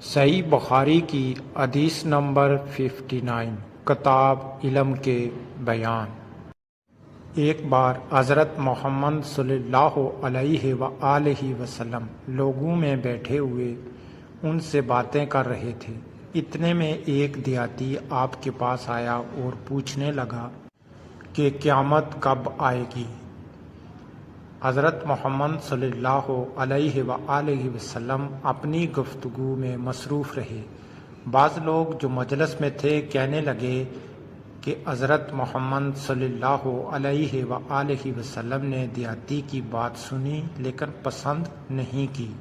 صحیح بخاری کی حدیث نمبر 59 کتاب علم کے بیان۔ ایک بار حضرت محمد صلی اللہ علیہ وآلہ وسلم لوگوں میں بیٹھے ہوئے ان سے باتیں کر رہے تھے۔ اتنے میں ایک دیہاتی آپ کے پاس آیا اور پوچھنے لگا کہ قیامت کب آئے گی؟ حضرت محمد صلی اللہ علیہ وآلہ وسلم اپنی گفتگو میں مصروف رہے۔ بعض لوگ جو مجلس میں تھے کہنے لگے کہ حضرت محمد صلی اللہ علیہ وآلہ وسلم نے دیہاتی کی بات سنی لیکن پسند نہیں کی،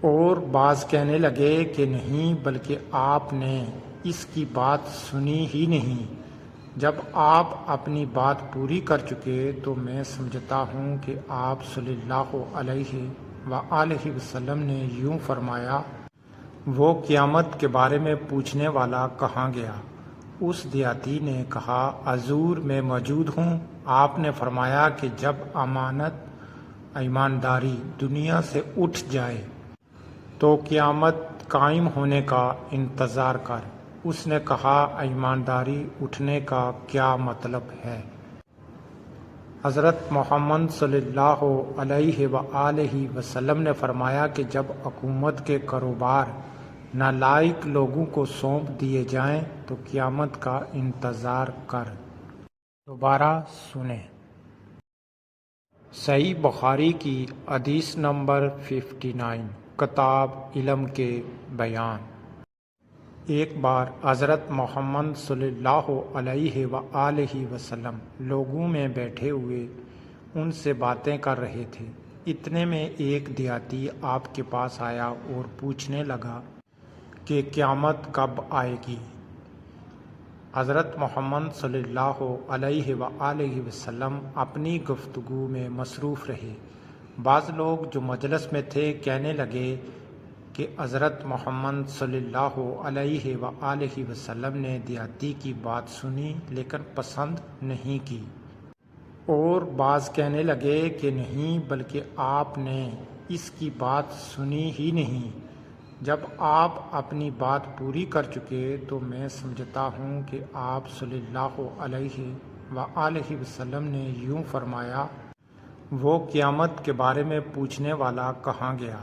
اور بعض کہنے لگے کہ نہیں بلکہ آپ نے اس کی بات سنی ہی نہیں۔ جب آپ اپنی بات پوری کر چکے تو میں سمجھتا ہوں کہ آپ صلی اللہ علیہ وآلہ وسلم نے یوں فرمایا، وہ قیامت کے بارے میں پوچھنے والا کہاں گیا؟ اس دیہاتی نے کہا، حضور میں موجود ہوں۔ آپ نے فرمایا کہ جب امانت ایمانداری دنیا سے اٹھ جائے تو قیامت قائم ہونے کا انتظار کر۔ اس نے کہا، ایمانداری اٹھنے کا کیا مطلب ہے؟ حضرت محمد صلی اللہ علیہ وآلہ وسلم نے فرمایا کہ جب حکومت کے کاروبار نالائق لوگوں کو سونپ دیے جائیں تو قیامت کا انتظار کر۔ دوبارہ سنیں۔ صحیح بخاری کی حدیث نمبر 59 کتاب علم کے بیان۔ ایک بار حضرت محمد صلی اللہ علیہ وآلہ وسلم لوگوں میں بیٹھے ہوئے ان سے باتیں کر رہے تھے۔ اتنے میں ایک دیہاتی آپ کے پاس آیا اور پوچھنے لگا کہ قیامت کب آئے گی؟ حضرت محمد صلی اللہ علیہ وآلہ وسلم اپنی گفتگو میں مصروف رہے۔ بعض لوگ جو مجلس میں تھے کہنے لگے کہ حضرت محمد صلی اللہ علیہ وآلہ وسلم نے دیہاتی کی بات سنی لیکن پسند نہیں کی، اور بعض کہنے لگے کہ نہیں بلکہ آپ نے اس کی بات سنی ہی نہیں۔ جب آپ اپنی بات پوری کر چکے تو میں سمجھتا ہوں کہ آپ صلی اللہ علیہ وآلہ وسلم نے یوں فرمایا، وہ قیامت کے بارے میں پوچھنے والا کہاں گیا؟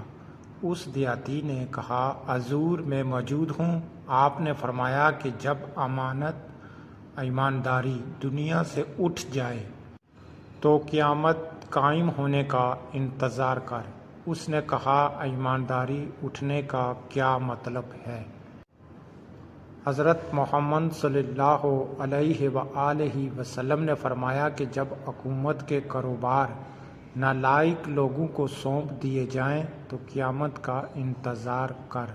اس دیہاتی نے کہا، حضور میں موجود ہوں۔ آپ نے فرمایا کہ جب امانت ایمانداری دنیا سے اٹھ جائے تو قیامت قائم ہونے کا انتظار کر۔ اس نے کہا، ایمانداری اٹھنے کا کیا مطلب ہے؟ حضرت محمد صلی اللہ علیہ وآلہ وسلم نے فرمایا کہ جب حکومت کے کاروبار نالائق لوگوں کو سونپ دیے جائیں تو قیامت کا انتظار کر۔